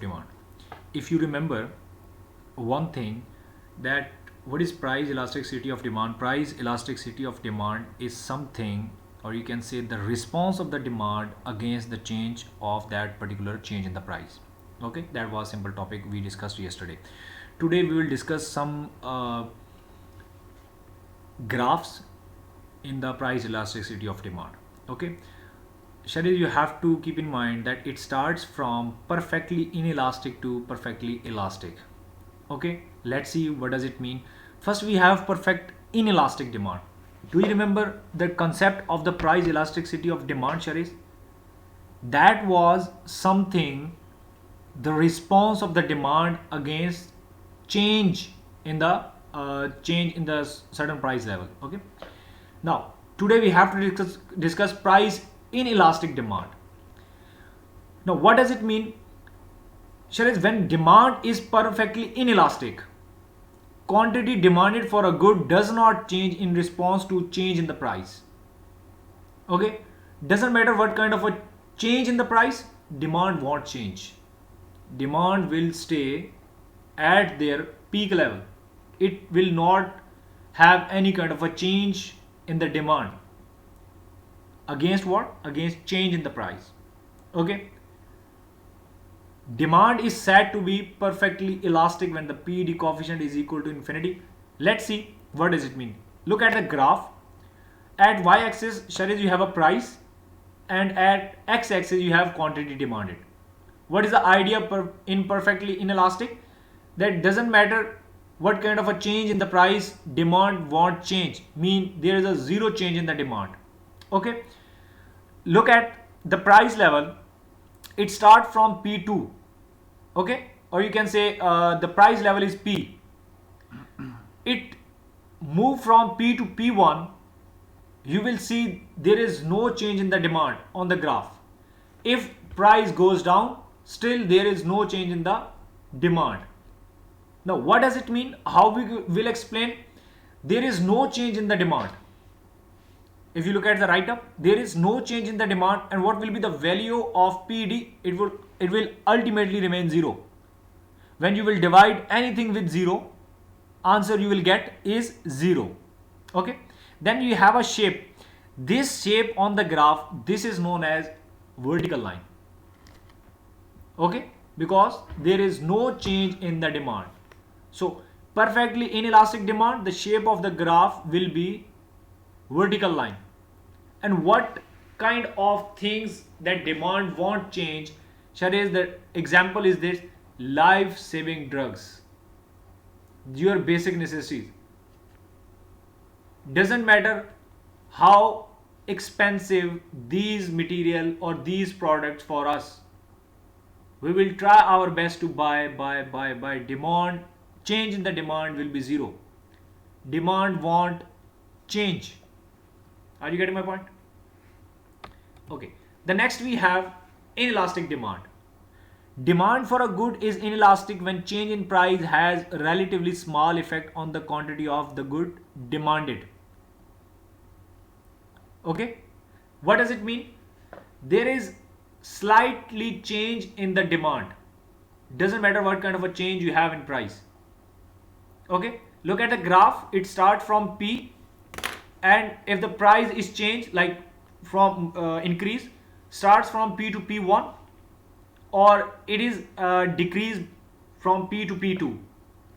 of demand. If you remember one thing, that what is price elasticity of demand? Price elasticity of demand is something, or you can say the response of the demand against the change of that particular change in the price. Okay, that was simple topic we discussed yesterday. Today we will discuss some graphs in the price elasticity of demand. Okay, Sharir, you have to keep in mind that it starts from perfectly inelastic to perfectly elastic. Okay, let's see what does it mean. First we have perfect inelastic demand. Do you remember the concept of the price elasticity of demand, Sharir? That was something, the response of the demand against change in the certain price level. Okay, now today we have to discuss price inelastic demand. Now what does it mean? Sharis, when demand is perfectly inelastic, quantity demanded for a good does not change in response to change in the price. Okay, doesn't matter what kind of a change in the price, demand won't change. Demand will stay at their peak level. It will not have any kind of a change in the demand. Against what? Against change in the price. Okay. Demand is said to be perfectly elastic when the PED coefficient is equal to infinity. Let's see what does it mean. Look at the graph. At y-axis, Shariz, you have a price, and at x-axis you have quantity demanded. What is the idea in perfectly inelastic? That doesn't matter what kind of a change in the price, demand won't change. Mean there is a zero change in the demand. Okay. Look at the price level. It starts from P2. Okay, or you can say the price level is P. It move from P to P1. You will see there is no change in the demand on the graph. If price goes down, still there is no change in the demand. Now what does it mean? How we will explain? There is no change in the demand. If you look at the write-up, there is no change in the demand, and what will be the value of PED? It will ultimately remain 0. When you will divide anything with 0, answer you will get is 0. Okay. Then you have a shape. This shape on the graph, this is known as vertical line. Okay, because there is no change in the demand. So perfectly inelastic demand, the shape of the graph will be vertical line. And what kind of things that demand won't change? Shariz, the example is this: life-saving drugs, your basic necessities. Doesn't matter how expensive these material or these products for us, we will try our best to buy. Demand, change in the demand will be 0. Demand won't change. Are you getting my point? Okay. The next we have inelastic demand. Demand for a good is inelastic when change in price has a relatively small effect on the quantity of the good demanded. Okay. What does it mean? There is slightly change in the demand. Doesn't matter what kind of a change you have in price. Okay. Look at the graph. It starts from P, and if the price is changed, like from increase, starts from P to P1, or it is decreased from P to P2,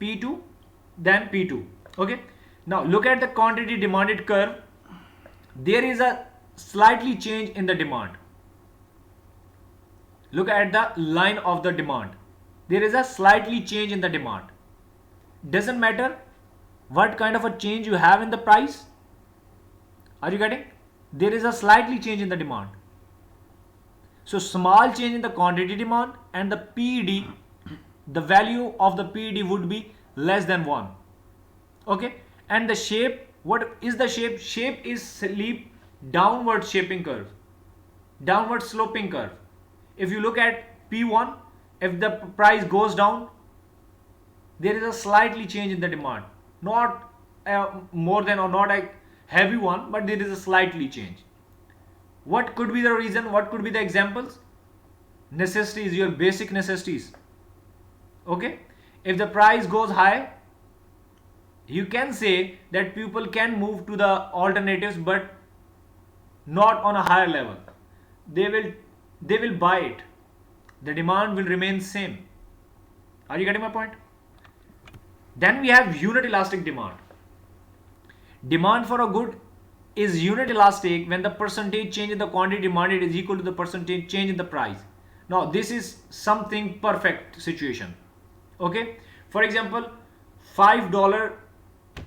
P2 then P2. Okay. Now look at the quantity demanded curve. There is a slightly change in the demand. Look at the line of the demand. There is a slightly change in the demand. Doesn't matter what kind of a change you have in the price. Are you getting? There is a slightly change in the demand. So small change in the quantity demand, and the PED, the value of the PED would be less than 1. Okay. And the shape, what is the shape? Shape is downward shaping curve, downward sloping curve. If you look at P1, if the price goes down, there is a slightly change in the demand, not more than, or not a heavy one, but there is a slightly change. What could be the reason? What could be the examples? Necessities, your basic necessities. Okay, if the price goes high, you can say that people can move to the alternatives, but not on a higher level. They will buy it. The demand will remain same. Are you getting my point? Then we have unit elastic demand. Demand for a good is unit elastic when the percentage change in the quantity demanded is equal to the percentage change in the price. Now this is something perfect situation. Okay, for example, $5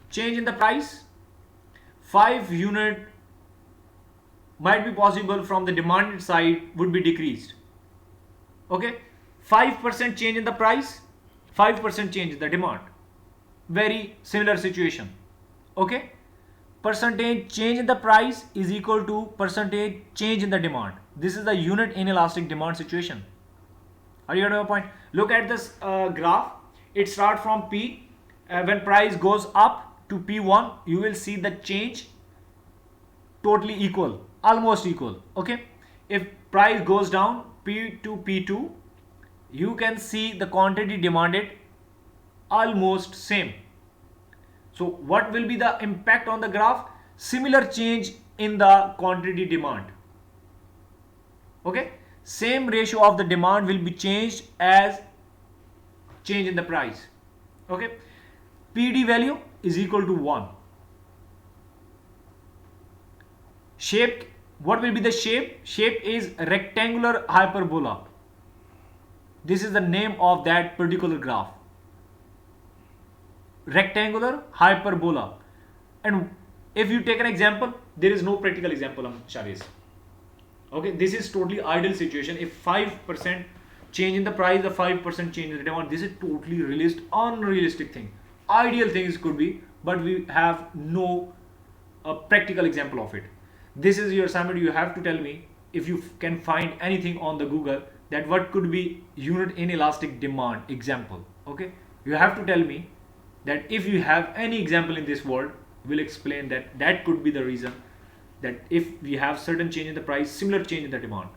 change in the price, 5 unit might be possible from the demanded side would be decreased. Okay, 5% change in the price, 5% change in the demand. Very similar situation. Okay, percentage change in the price is equal to percentage change in the demand. This is the unit inelastic demand situation. Are you getting my point? Look at this graph. It starts from P. When price goes up to P1, you will see the change totally equal, almost equal. Okay, if price goes down P to P2, you can see the quantity demanded almost same. So what will be the impact on the graph? Similar change in the quantity demand. Okay, same ratio of the demand will be changed as change in the price. Okay, PD value is equal to 1. Shape, what will be the shape? Shape is rectangular hyperbola. This is the name of that particular graph. Rectangular hyperbola. And if you take an example, there is no practical example, Sharis. Okay, this is totally ideal situation. If 5% change in the price, the 5% change in the demand, this is totally unrealistic thing. Ideal things could be, but we have no practical example of it. This is your assignment. You have to tell me if you can find anything on the Google that what could be unit inelastic demand example. Okay, you have to tell me that if you have any example in this world, will explain that that could be the reason that if we have certain change in the price, similar change in the demand.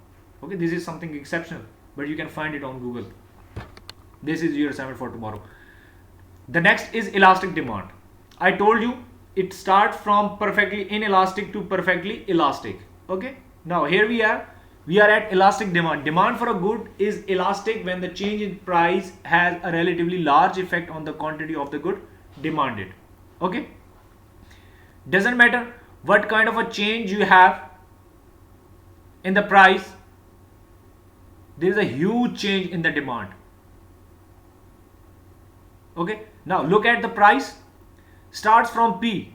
Okay, this is something exceptional, but you can find it on Google. This is your assignment for tomorrow. The next is elastic demand. I told you it starts from perfectly inelastic to perfectly elastic. Okay, now here we are at elastic demand. Demand for a good is elastic when the change in price has a relatively large effect on the quantity of the good demanded. Okay, doesn't matter what kind of a change you have in the price, there is a huge change in the demand. Okay, now look at the price. Starts from P,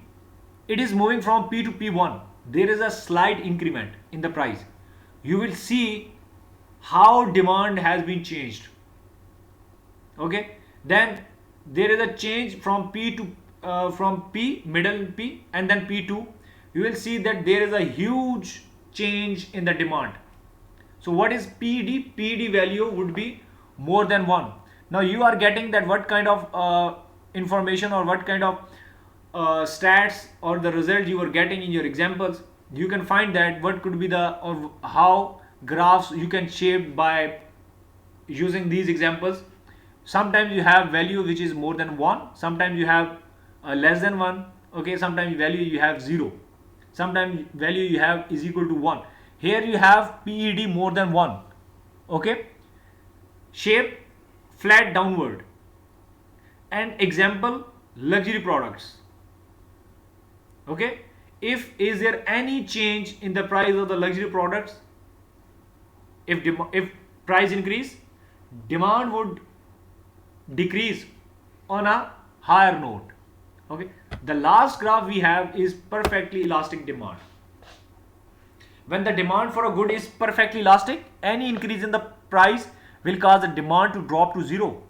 it is moving from P to P1. There is a slight increment in the price. You will see how demand has been changed. Okay, then there is a change from P to from P, middle P, and then P2. You will see that there is a huge change in the demand. So what is PD? PD value would be more than 1. Now you are getting that what kind of information or what kind of stats or the result you are getting in your examples. You can find that what could be the or how graphs you can shape by using these examples. Sometimes you have value which is more than 1, sometimes you have less than 1. Okay, sometimes value you have 0, sometimes value you have is equal to 1. Here you have PED more than 1. Okay, shape flat downward. And example, luxury products. Okay, if is there any change in the price of the luxury products, if price increase, demand would decrease on a higher note. Okay, the last graph we have is perfectly elastic demand. When the demand for a good is perfectly elastic, any increase in the price will cause the demand to drop to 0.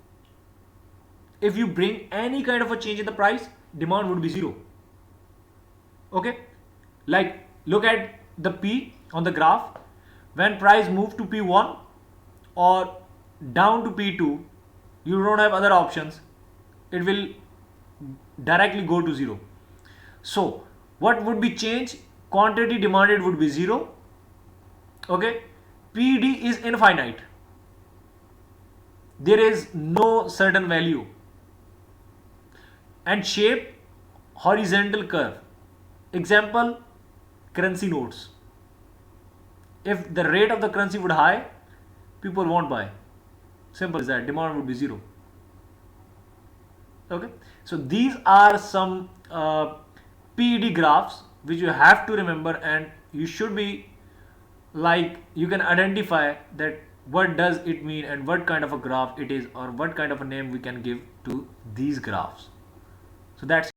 If you bring any kind of a change in the price, demand would be 0. Okay, like look at the P on the graph. When price move to P1 or down to P2, you don't have other options, it will directly go to 0. So what would be change? Quantity demanded would be 0. Okay, PD is infinite. there is no certain value. And shape horizontal curve. Example, currency notes. If the rate of the currency would high, people won't buy. Simple as that. Demand would be zero. Okay. So these are some PED graphs which you have to remember, and you should be like, you can identify that what does it mean and what kind of a graph it is, or what kind of a name we can give to these graphs. So that's